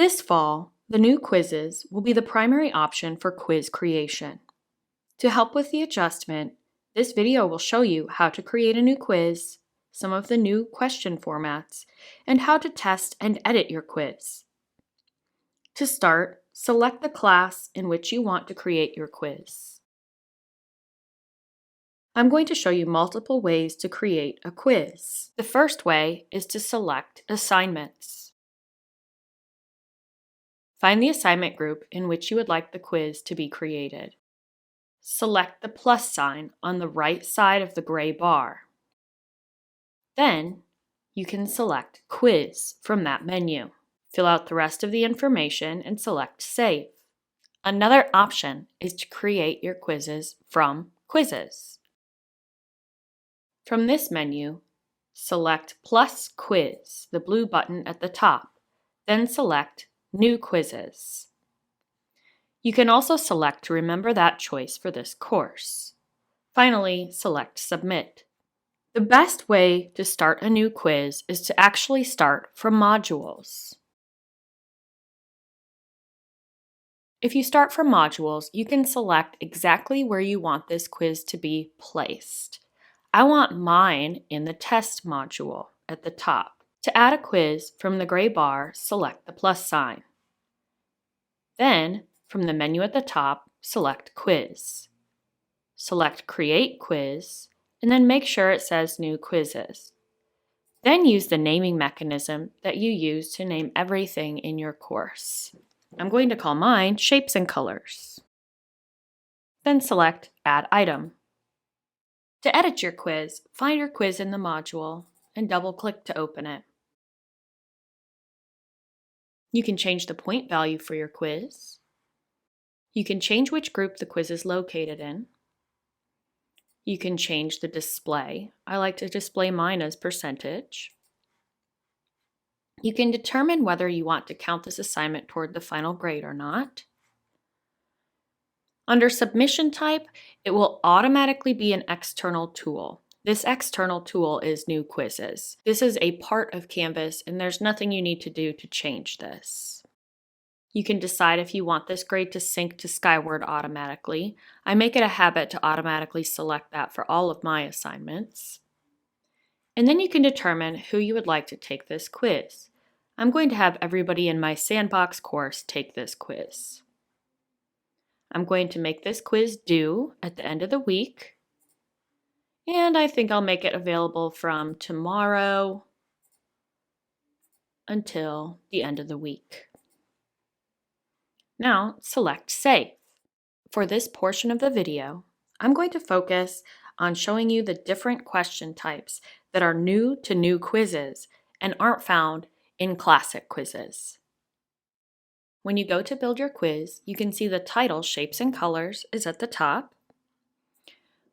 This fall, the new quizzes will be the primary option for quiz creation. To help with the adjustment, this video will show you how to create a new quiz, some of the new question formats, and how to test and edit your quiz. To start, select the class in which you want to create your quiz. I'm going to show you multiple ways to create a quiz. The first way is to select Assignments. Find the assignment group in which you would like the quiz to be created. Select the plus sign on the right side of the gray bar. Then, you can select Quiz from that menu. Fill out the rest of the information and select Save. Another option is to create your quizzes from Quizzes. From this menu, select Plus Quiz, the blue button at the top, then select New Quizzes. You can also select to remember that choice for this course. Finally, select Submit. The best way to start a new quiz is to actually start from modules. If you start from modules, you can select exactly where you want this quiz to be placed. I want mine in the Test module at the top. To add a quiz, from the gray bar, select the plus sign. Then, from the menu at the top, select Quiz. Select Create Quiz, and then make sure it says New Quizzes. Then use the naming mechanism that you use to name everything in your course. I'm going to call mine Shapes and Colors. Then select Add Item. To edit your quiz, find your quiz in the module and double-click to open it. You can change the point value for your quiz. You can change which group the quiz is located in. You can change the display. I like to display mine as percentage. You can determine whether you want to count this assignment toward the final grade or not. Under Submission Type, it will automatically be an external tool. This external tool is New Quizzes. This is a part of Canvas, and there's nothing you need to do to change this. You can decide if you want this grade to sync to Skyward automatically. I make it a habit to automatically select that for all of my assignments. And then you can determine who you would like to take this quiz. I'm going to have everybody in my Sandbox course take this quiz. I'm going to make this quiz due at the end of the week, and I think I'll make it available from tomorrow until the end of the week. Now, select Save. For this portion of the video, I'm going to focus on showing you the different question types that are new to new quizzes and aren't found in classic quizzes. When you go to build your quiz, you can see the title Shapes and Colors is at the top.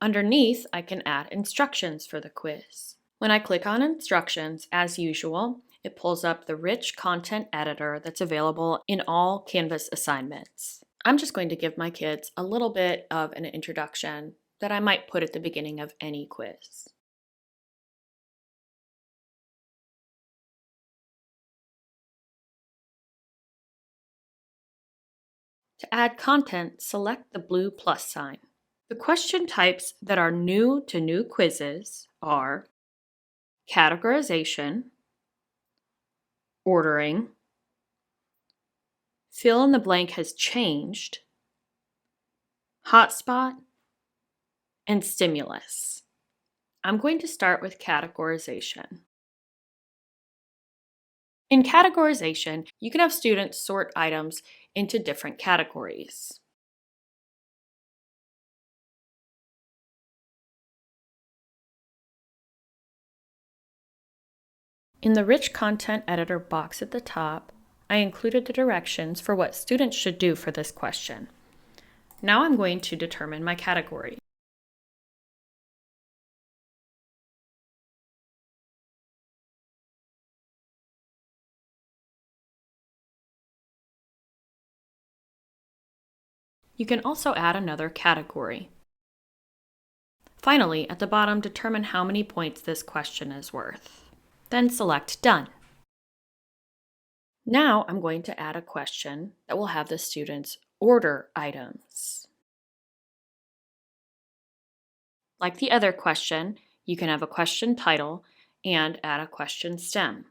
Underneath, I can add instructions for the quiz. When I click on Instructions, as usual, it pulls up the rich content editor that's available in all Canvas assignments. I'm just going to give my kids a little bit of an introduction that I might put at the beginning of any quiz. To add content, select the blue plus sign. The question types that are new to new quizzes are Categorization, Ordering, Fill in the blank has changed, Hotspot, and Stimulus. I'm going to start with Categorization. In categorization, you can have students sort items into different categories. In the Rich Content Editor box at the top, I included the directions for what students should do for this question. Now I'm going to determine my category. You can also add another category. Finally, at the bottom, determine how many points this question is worth. Then select Done. Now I'm going to add a question that will have the students order items. Like the other question, you can have a question title and add a question stem.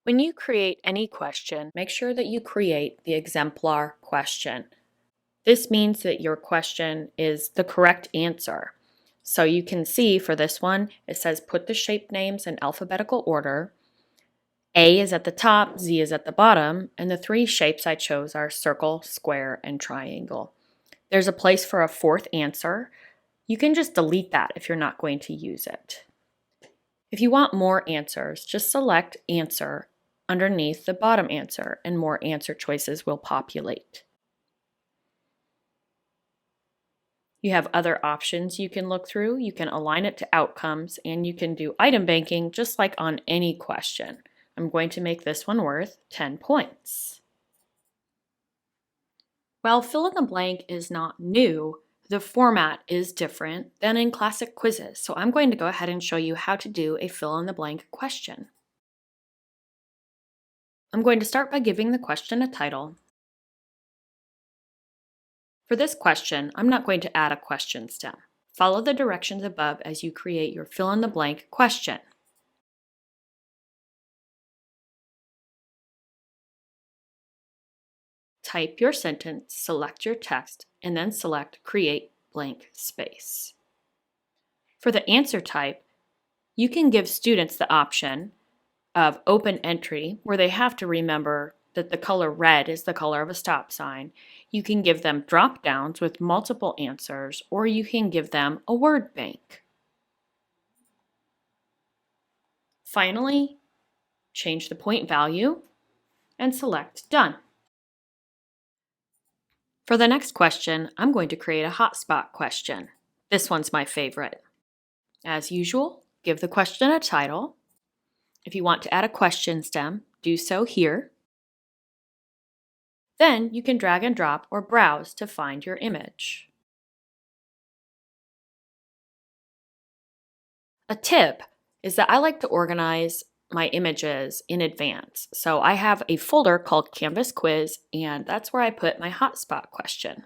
When you create any question, make sure that you create the exemplar question. This means that your question is the correct answer. So you can see for this one, it says put the shape names in alphabetical order. A is at the top, Z is at the bottom, and the three shapes I chose are circle, square, and triangle. There's a place for a fourth answer. You can just delete that if you're not going to use it. If you want more answers, just select Answer underneath the bottom answer, and more answer choices will populate. You have other options you can look through. You can align it to outcomes, and you can do item banking just like on any question. I'm going to make this one worth 10 points. While fill in the blank is not new, the format is different than in classic quizzes, so I'm going to go ahead and show you how to do a fill in the blank question. I'm going to start by giving the question a title. For this question, I'm not going to add a question stem. Follow the directions above as you create your fill in the blank question. Type your sentence, select your text, and then select Create Blank Space. For the answer type, you can give students the option of open entry, where they have to remember that the color red is the color of a stop sign. You can give them drop downs with multiple answers, or you can give them a word bank. Finally, change the point value and select Done. For the next question, I'm going to create a hotspot question. This one's my favorite. As usual, give the question a title. If you want to add a question stem, do so here. Then you can drag and drop or browse to find your image. A tip is that I like to organize my images in advance. So I have a folder called Canvas Quiz, and that's where I put my hotspot question.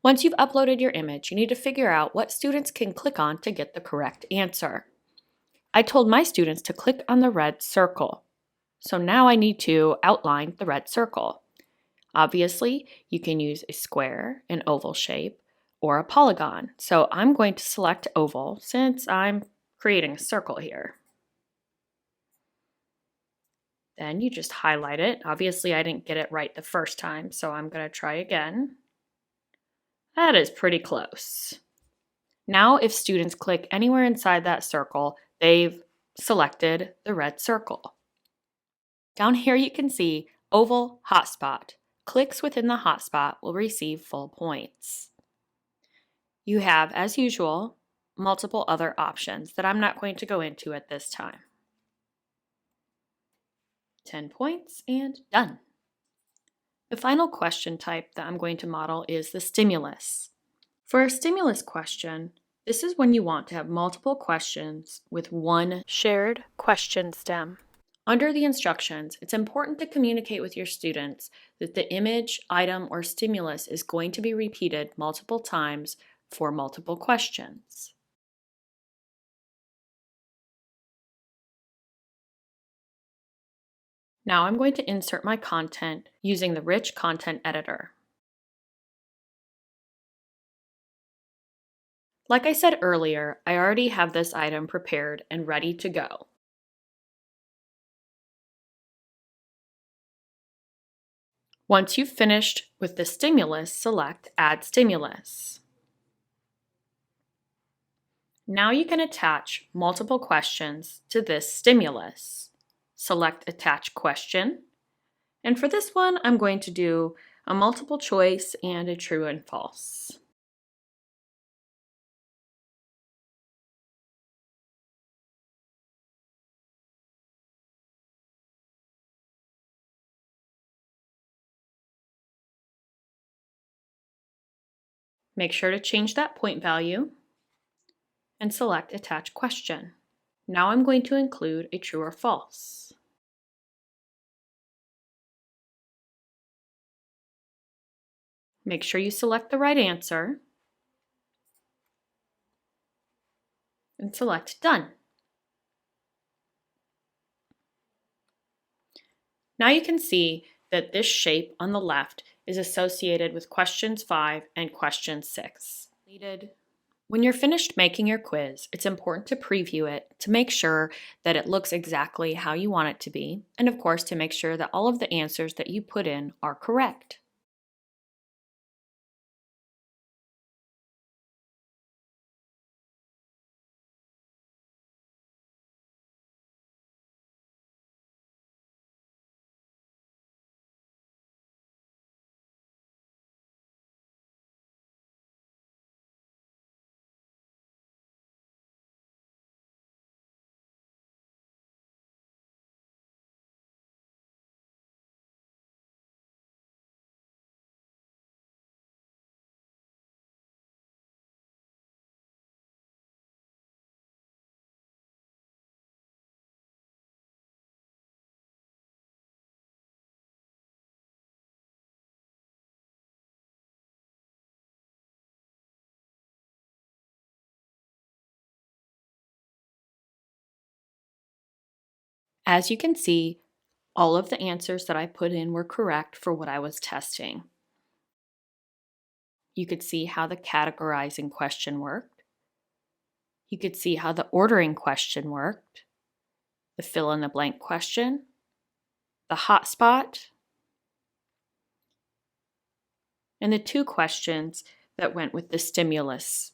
Once you've uploaded your image, you need to figure out what students can click on to get the correct answer. I told my students to click on the red circle. So now I need to outline the red circle. Obviously, you can use a square, an oval shape, or a polygon. So I'm going to select oval since I'm creating a circle here. Then you just highlight it. Obviously, I didn't get it right the first time, so I'm going to try again. That is pretty close. Now, if students click anywhere inside that circle, they've selected the red circle. Down here you can see oval hotspot. Clicks within the hotspot will receive full points. You have, as usual, multiple other options that I'm not going to go into at this time. 10 points and done. The final question type that I'm going to model is the stimulus. For a stimulus question, this is when you want to have multiple questions with one shared question stem. Under the instructions, it's important to communicate with your students that the image, item, or stimulus is going to be repeated multiple times for multiple questions. Now I'm going to insert my content using the Rich Content Editor. Like I said earlier, I already have this item prepared and ready to go. Once you've finished with the stimulus, select Add Stimulus. Now you can attach multiple questions to this stimulus. Select Attach Question, and for this one, I'm going to do a multiple choice and a true and false. Make sure to change that point value and select Attach Question. Now I'm going to include a true or false. Make sure you select the right answer and select Done. Now you can see that this shape on the left is associated with questions 5 and question 6. When you're finished making your quiz, it's important to preview it to make sure that it looks exactly how you want it to be, and of course to make sure that all of the answers that you put in are correct. As you can see, all of the answers that I put in were correct for what I was testing. You could see how the categorizing question worked. You could see how the ordering question worked, the fill in the blank question, the hotspot, and the 2 questions that went with the stimulus.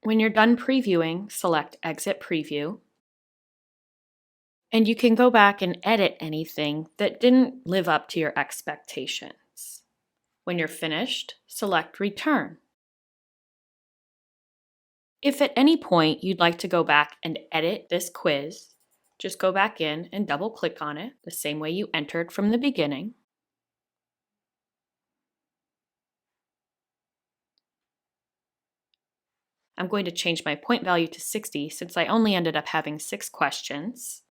When you're done previewing, select Exit Preview, and you can go back and edit anything that didn't live up to your expectations. When you're finished, select Return. If at any point you'd like to go back and edit this quiz, just go back in and double click on it the same way you entered from the beginning. I'm going to change my point value to 60 since I only ended up having 6 questions.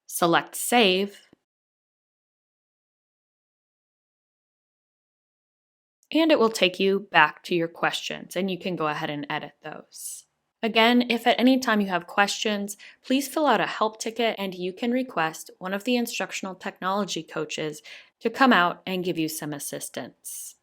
Select Save. And it will take you back to your questions, and you can go ahead and edit those. Again, if at any time you have questions, please fill out a help ticket and you can request one of the instructional technology coaches to come out and give you some assistance.